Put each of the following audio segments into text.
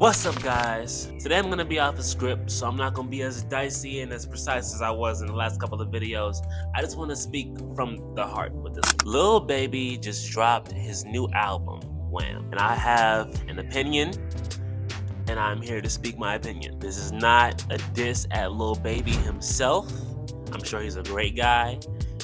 What's up, guys? Today I'm gonna be off a script, so I'm not gonna be as dicey and as precise as I was in the last couple of videos. I just want to speak from the heart with this. Lil Baby just dropped his new album, Wham, and I have an opinion, and I'm here to speak my opinion. This is not a diss at Lil Baby himself. I'm sure he's a great guy,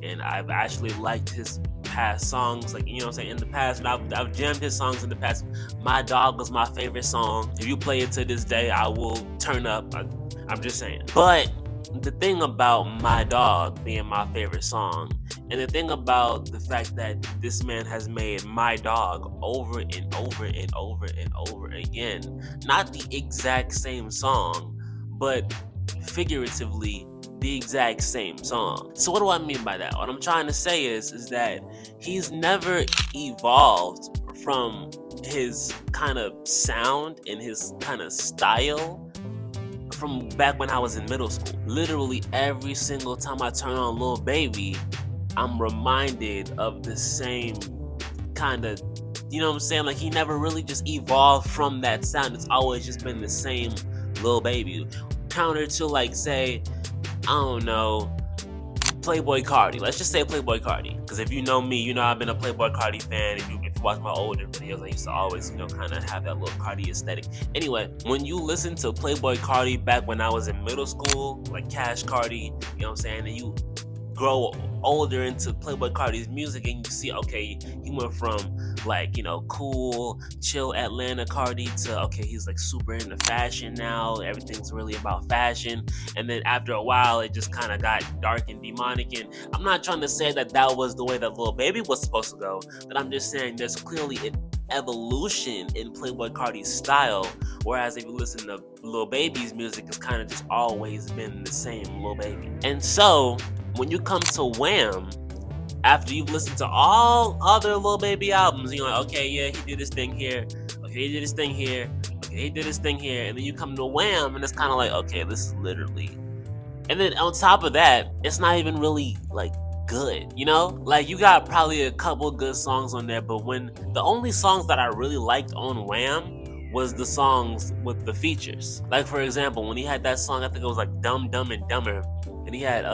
and I've actually liked his past songs, like, you know what I'm saying, in the past, and I've jammed his songs in the past. My Dog was my favorite song. If you play it to this day, I will turn up. I'm just saying. But the thing about My Dog being my favorite song, and the thing about the fact that this man has made My Dog over and over and over and over again, not the exact same song, but figuratively the exact same song. So what do I mean by that? What I'm trying to say is that he's never evolved from his kind of sound and his kind of style from back when I was in middle school. Literally every single time I turn on Lil Baby, I'm reminded of the same kind of, you know what I'm saying? Like, he never really just evolved from that sound. It's always just been the same Lil Baby. Counter to, like, say, I don't know, Playboy Cardi. Let's just say Playboy Cardi, because if you know me, you know I've been a Playboy Cardi fan. If you watch my older videos, I used to always, kind of have that little Cardi aesthetic. Anyway, when you listen to Playboy Cardi back when I was in middle school, like Cash Cardi, you know what I'm saying, and you grow older into Playboy Cardi's music, and you see, okay, he went from, like, cool, chill Atlanta Cardi to, okay, he's like super into fashion now. Everything's really about fashion. And then after a while, it just kind of got dark and demonic. And I'm not trying to say that that was the way that Lil Baby was supposed to go, but I'm just saying there's clearly an evolution in Playboy Cardi's style. Whereas if you listen to Lil Baby's music, it's kind of just always been the same Lil Baby. And so when you come to Wham, after you've listened to all other Lil Baby albums, you're like, okay, yeah, he did his thing here. Okay, he did his thing here. Okay, he did his thing here. And then you come to Wham, and it's kind of like, okay, this is literally. And then on top of that, it's not even really, like, good, Like, you got probably a couple good songs on there, but when the only songs that I really liked on Wham was the songs with the features. Like, for example, when he had that song, I think it was like Dumb, Dumb, and Dumber, and he had,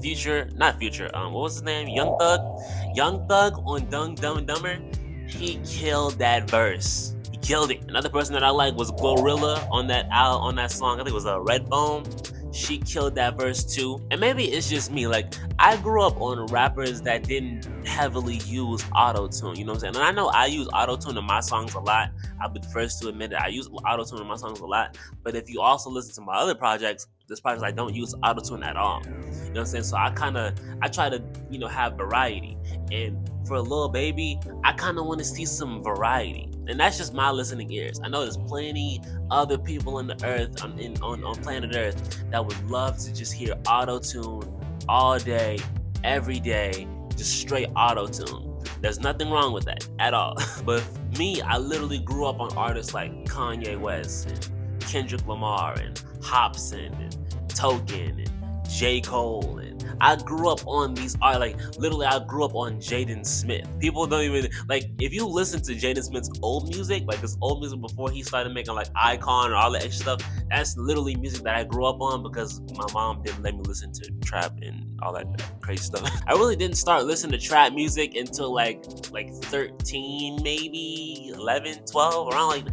what was his name? Young Thug on Dumb, Dumb, and Dumber. He killed that verse. He killed it. Another person that I like was Glorilla on that song. I think it was Redbone. She killed that verse too. And maybe it's just me. Like, I grew up on rappers that didn't heavily use auto-tune. You know what I'm saying? And I know I use auto-tune in my songs a lot. I'll be the first to admit that I use auto-tune in my songs a lot. But if you also listen to my other projects, there's projects I don't use auto-tune at all. You know what I'm saying? So I try to, have variety. And for Lil Baby, I kind of want to see some variety. And that's just my listening ears. I know there's plenty other people on the earth, on planet Earth, that would love to just hear auto-tune all day, every day, just straight auto-tune. There's nothing wrong with that at all. But me, I literally grew up on artists like Kanye West and Kendrick Lamar and Hopsin and Token and J. Cole, and I grew up on these like, literally I grew up on Jaden Smith. People don't even, like, if you listen to Jaden Smith's old music, like this old music before he started making like Icon or all that extra stuff, that's literally music that I grew up on because my mom didn't let me listen to trap and all that crazy stuff. I really didn't start listening to trap music until like 13, maybe 11, 12, around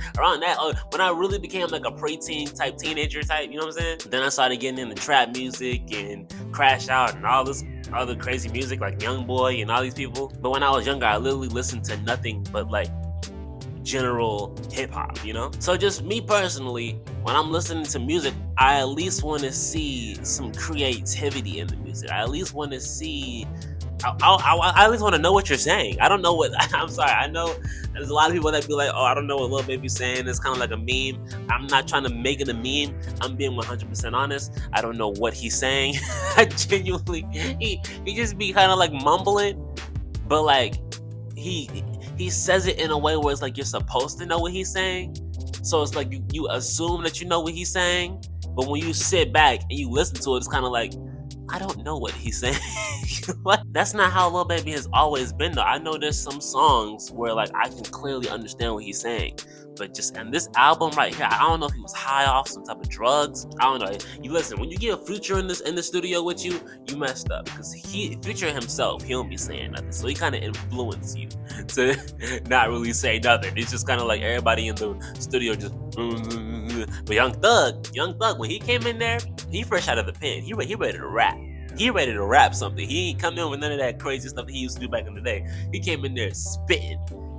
that, when I really became like a preteen type teenager type, you know what I'm saying? Then I started getting into trap music and Crash Out and all this other crazy music like Youngboy and all these people. But when I was younger, I literally listened to nothing but like general hip-hop, So just me personally, when I'm listening to music, I at least want to see some creativity in the music. I at least want to see, I at least want to know what you're saying. I don't know what, I'm sorry, I know there's a lot of people that be like, oh, I don't know what Lil Baby's saying. It's kind of like a meme. I'm not trying to make it a meme. I'm being 100% honest. I don't know what he's saying. I genuinely, he just be kind of like mumbling, but like, he says it in a way where it's like you're supposed to know what he's saying. So it's like you assume that you know what he's saying, but when you sit back and you listen to it, it's kind of like I don't know what he's saying. What? That's not how Lil Baby has always been though. I know there's some songs where like I can clearly understand what he's saying. But just in this album right here, I don't know if he was high off some type of drugs. I don't know. You listen, when you get a Future in the studio with you, you messed up. Because Future himself, he don't be saying nothing. So he kind of influenced you to not really say nothing. It's just kind of like everybody in the studio just. But Young Thug, when he came in there, he fresh out of the pen. He ready to rap. He ready to rap something. He ain't come in with none of that crazy stuff that he used to do back in the day. He came in there spitting.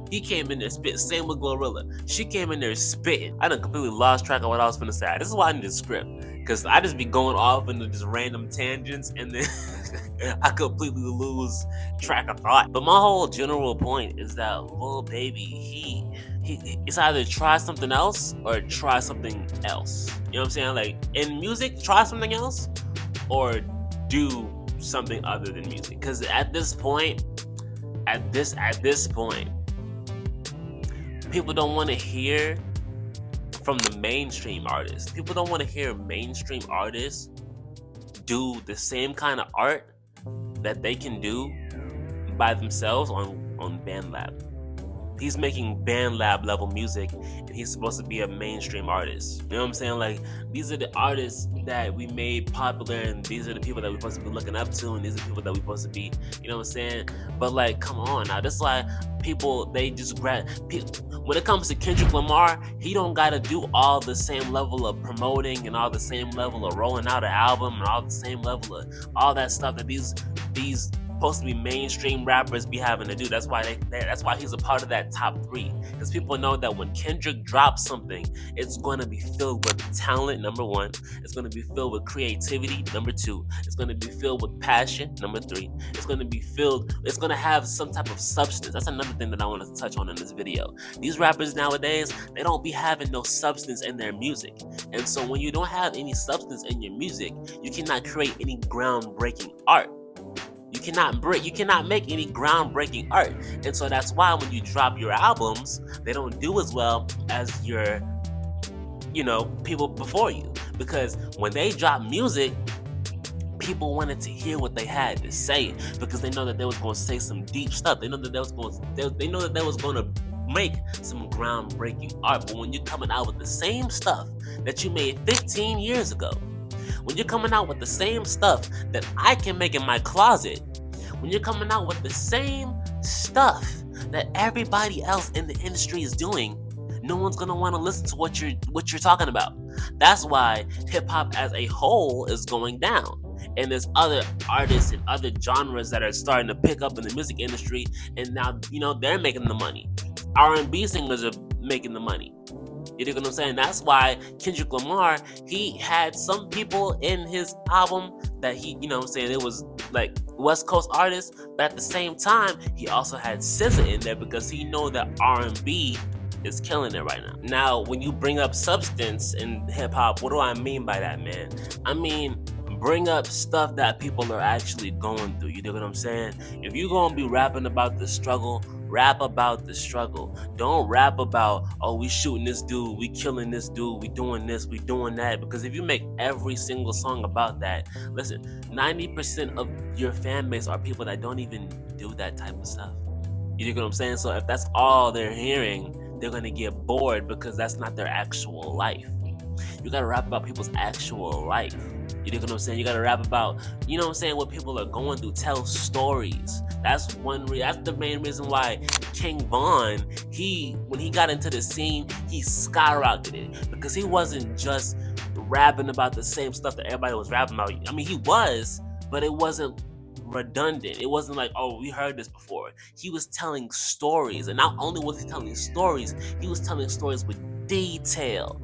Same with Glorilla. She came in there spitting. I done completely lost track of what I was finna say. This is why I need a script. Because I just be going off into just random tangents and then I completely lose track of thought. But my whole general point is that Lil Baby, it's either try something else or try something else. You know what I'm saying? Like in music, try something else or do something other than music. Because at this point, people don't want to hear from the mainstream artists. People don't want to hear mainstream artists do the same kind of art that they can do by themselves on BandLab. He's making BandLab level music and he's supposed to be a mainstream artist. You know what I'm saying? Like, these are the artists that we made popular and these are the people that we're supposed to be looking up to and these are the people that we're supposed to be, you know what I'm saying? But like, come on now. That's why people, they just when it comes to Kendrick Lamar, he don't gotta do all the same level of promoting and all the same level of rolling out an album and all the same level of all that stuff that these supposed to be mainstream rappers be having to do. That's why that's why he's a part of that top 3. Because people know that when Kendrick drops something, it's going to be filled with talent, number 1. It's going to be filled with creativity, number 2. It's going to be filled with passion, number 3. It's going to have some type of substance. That's another thing that I want to touch on in this video. These rappers nowadays, they don't be having no substance in their music. And so when you don't have any substance in your music, you cannot create any groundbreaking art. You cannot make any groundbreaking art. And so that's why when you drop your albums, they don't do as well as your, people before you. Because when they drop music, people wanted to hear what they had to say because they know that they was going to say some deep stuff. They know that they was going to make some groundbreaking art. But when you're coming out with the same stuff that you made 15 years ago, when you're coming out with the same stuff that I can make in my closet, when you're coming out with the same stuff that everybody else in the industry is doing, no one's gonna want to listen to what you're talking about. That's why hip hop as a whole is going down. And there's other artists and other genres that are starting to pick up in the music industry, and now they're making the money. R&B singers are making the money. You know what I'm saying? That's why Kendrick Lamar, he had some people in his album that it was like West Coast artists, but at the same time, he also had SZA in there because he know that R&B is killing it right now. Now, when you bring up substance in hip hop, what do I mean by that, man? I mean, bring up stuff that people are actually going through. You know what I'm saying? If you're gonna be rapping about the struggle, rap about the struggle. Don't rap about, oh, we shooting this dude, we killing this dude, we doing this, we doing that. Because if you make every single song about that, listen, 90% of your fan base are people that don't even do that type of stuff. You know what I'm saying? So if that's all they're hearing, they're gonna get bored because that's not their actual life. You gotta rap about people's actual life. You know what I'm saying? You gotta rap about, what people are going through. Tell stories. That's the main reason why King Von, when he got into the scene, he skyrocketed because he wasn't just rapping about the same stuff that everybody was rapping about. I mean, he was, but it wasn't redundant. It wasn't like, oh, we heard this before. He was telling stories, and not only was he telling stories, he was telling stories with detail.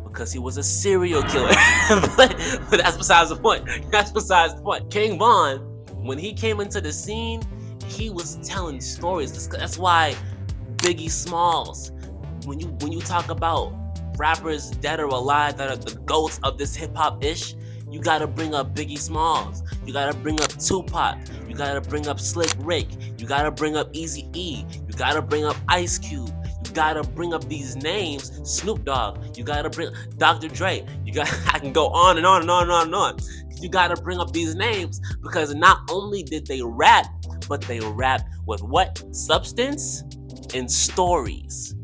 Because he was a serial killer. but that's besides the point. King Von, when he came into the scene, he was telling stories. That's why Biggie Smalls, when you talk about rappers dead or alive that are the goats of this hip-hop-ish, you gotta bring up Biggie Smalls. You gotta bring up Tupac. You gotta bring up Slick Rick. You gotta bring up Eazy-E. You gotta bring up Ice Cube. You gotta bring up these names, Snoop Dogg. You gotta bring Dr. Dre. I can go on and on and on and on and on. you gotta bring up these names because not only did they rap, but they rap with what? Substance and stories.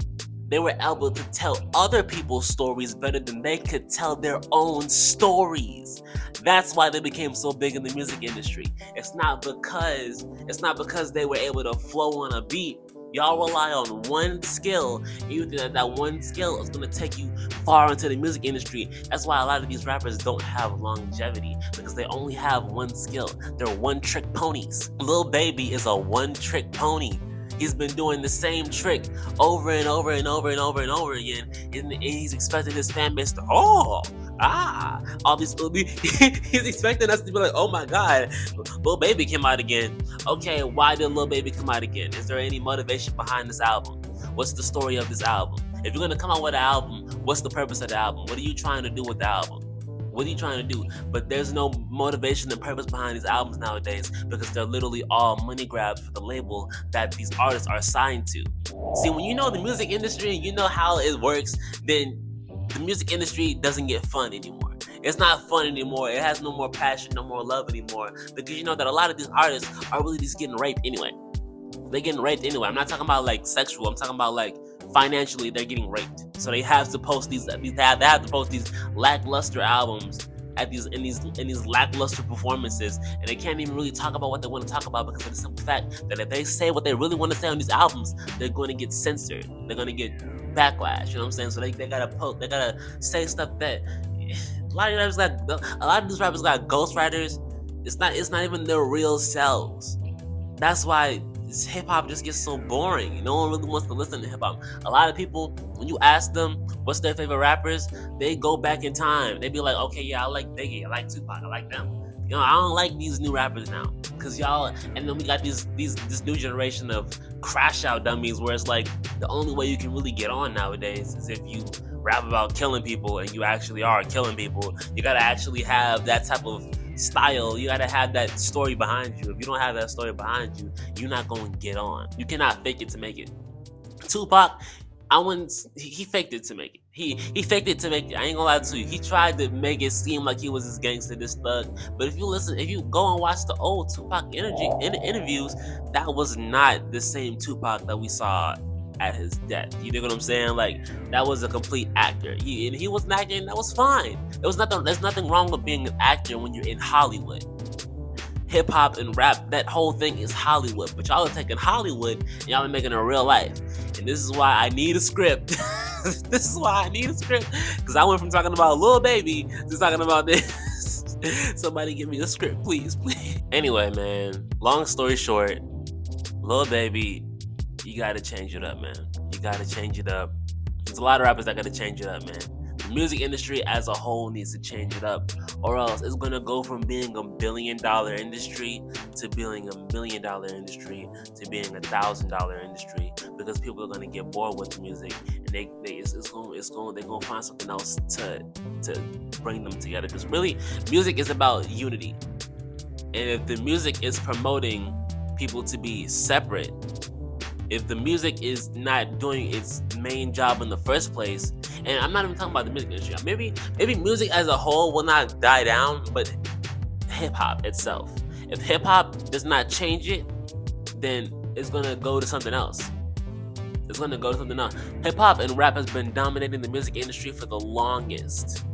They were able to tell other people's stories better than they could tell their own stories. That's why they became so big in the music industry. It's not because they were able to flow on a beat. Y'all rely on one skill, and you think that one skill is gonna take you far into the music industry. That's why a lot of these rappers don't have longevity, because they only have one skill. They're one-trick ponies. Lil Baby is a one-trick pony. He's been doing the same trick over and over and over and over and over again, and he's expecting his fan base to all these. He's expecting us to be like, oh my god, Lil Baby came out again. Okay, why did Lil Baby come out again? Is there any motivation behind this album? What's the story of this album? If you're gonna come out with an album, what's the purpose of the album? What are you trying to do with the album? What are you trying to do? But there's no motivation and purpose behind these albums nowadays, because they're literally all money grabs for the label that these artists are signed to. See, when you know the music industry and you know how it works, then the music industry doesn't get fun anymore. It's not fun anymore. It has no more passion, no more love anymore, because you know that a lot of these artists are really just getting raped anyway. They're getting raped anyway. I'm not talking about like sexual. I'm talking about like financially, they're getting raped. So they have to post these lackluster albums at in these lackluster performances, and they can't even really talk about what they want to talk about because of the simple fact that if they say what they really want to say on these albums, they're going to get censored. They're going to get backlash. You know what I'm saying? So they gotta say stuff that a lot of these rappers got ghostwriters. It's not even their real selves. That's why hip hop just gets so boring. No one really wants to listen to hip hop. A lot of people, when you ask them what's their favorite rappers, they go back in time. They be like, okay, yeah, I like Biggie, I like Tupac, I like them. You know, I don't like these new rappers now, cause y'all. And then we got this new generation of crash out dummies, where it's like the only way you can really get on nowadays is if you rap about killing people and you actually are killing people. You gotta actually have that type of style. You gotta have that story behind you. If you don't have that story behind you, you're not gonna get on. You cannot fake it to make it. Tupac, he faked it to make it. He faked it to make it. I ain't gonna lie to you. He tried to make it seem like he was this gangster, this thug. But if you go and watch the old Tupac interviews, that was not the same Tupac that we saw at his death. You know what I'm saying? Like, that was a complete actor. He was an actor, and that was fine. There's nothing wrong with being an actor when you're in Hollywood. Hip hop and rap, that whole thing is Hollywood. But y'all are taking Hollywood and y'all are making it a real life. And this is why I need a script. This is why I need a script. Because I went from talking about Lil Baby to talking about this. Somebody give me a script, please. Anyway, man, long story short, Lil Baby, you gotta change it up, man. You gotta change it up. There's a lot of rappers that gotta change it up, man. The music industry as a whole needs to change it up, or else it's gonna go from being $1 billion industry to being $1 million industry to being $1,000 industry, because people are gonna get bored with the music, and they're gonna find something else to bring them together. Because really, music is about unity, and if the music is promoting people to be separate, if the music is not doing its main job in the first place, and I'm not even talking about the music industry, maybe music as a whole will not die down, but hip hop itself, if hip hop does not change it, then it's gonna go to something else. It's gonna go to something else. Hip hop and rap has been dominating the music industry for the longest.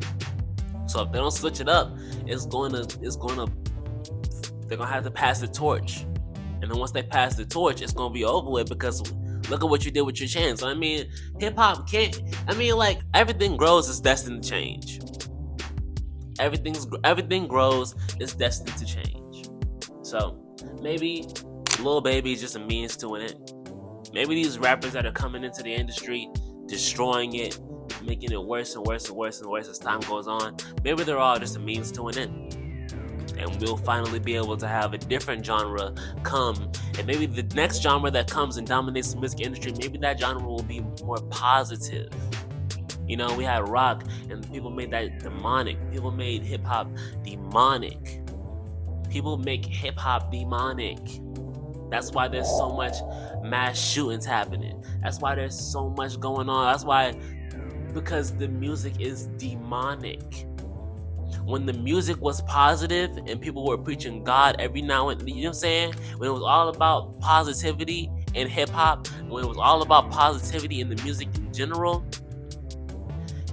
So if they don't switch it up, they're gonna have to pass the torch. And then once they pass the torch, it's gonna be over with, because look at what you did with your chance. So, I mean, hip hop like, everything grows is destined to change. Everything grows is destined to change. So maybe Lil Baby is just a means to an end. Maybe these rappers that are coming into the industry, destroying it, making it worse and worse and worse and worse as time goes on, maybe they're all just a means to an end. And we'll finally be able to have a different genre come. And maybe the next genre that comes and dominates the music industry, maybe that genre will be more positive. You know, we had rock, and people made that demonic. People made hip-hop demonic. People make hip-hop demonic. That's why there's so much mass shootings happening. That's why there's so much going on. Because the music is demonic. when the music was positive and people were preaching God every now and then, you know what I'm saying? When it was all about positivity in hip hop, when it was all about positivity in the music in general,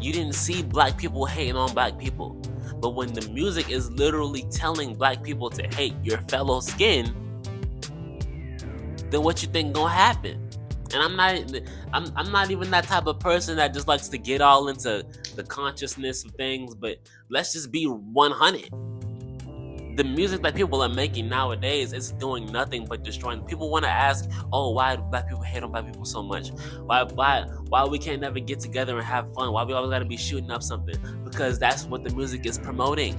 you didn't see black people hating on black people. But when the music is literally telling black people to hate your fellow skin, then what you think gonna happen? And I'm not even that type of person that just likes to get all into the consciousness of things, but let's just be 100. The music that people are making nowadays is doing nothing but destroying. People want to ask, oh, why do black people hate on black people so much? Why we can't never get together and have fun? Why we always gotta be shooting up something? Because that's what the music is promoting.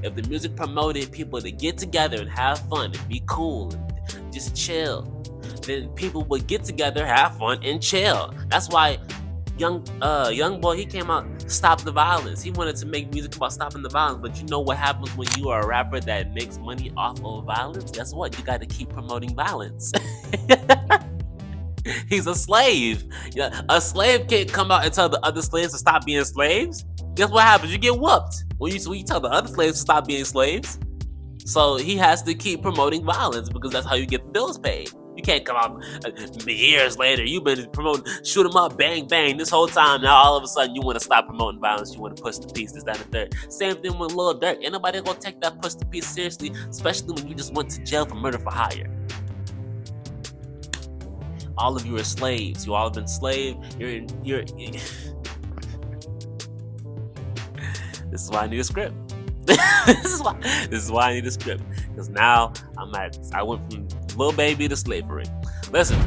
If the music promoted people to get together and have fun and be cool and just chill, then people would get together, have fun, and chill. That's why young boy, he came out, Stop the Violence. He wanted to make music about stopping the violence. But you know what happens when you are a rapper that makes money off of violence? Guess what? You got to keep promoting violence. He's a slave. Yeah, a slave can't come out and tell the other slaves to stop being slaves. Guess what happens? You get whooped when you tell the other slaves to stop being slaves. So he has to keep promoting violence because that's how you get the bills paid. You can't come out years later. You've been promoting shoot 'em up, bang, bang this whole time. Now all of a sudden you want to stop promoting violence. You want to push the peace, this, that, and the third. Same thing with Lil Durk. Ain't nobody gonna take that push the peace seriously, especially when you just went to jail for murder for hire. All of you are slaves. You all have been slaves. You're This is why I need a script. This is why I need a script. Because now I went from Lil Baby to slavery. Listen,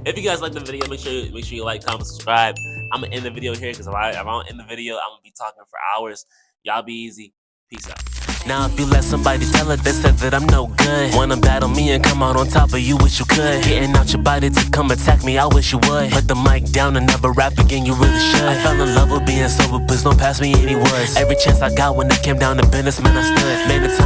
if you guys like the video, make sure you like, comment, subscribe. I'm gonna end the video here because if I don't end the video, I'm gonna be talking for hours. Y'all be easy. Peace out. Now if you let somebody tell it, they said that I'm no good. Wanna battle me and come out on top of you, wish you could. Getting out your body to come attack me, I wish you would. Put the mic down and never rap again, you really should. I fell in love with being sober, please don't pass me any words. Every chance I got when it came down to business, man, I stood. Man, the time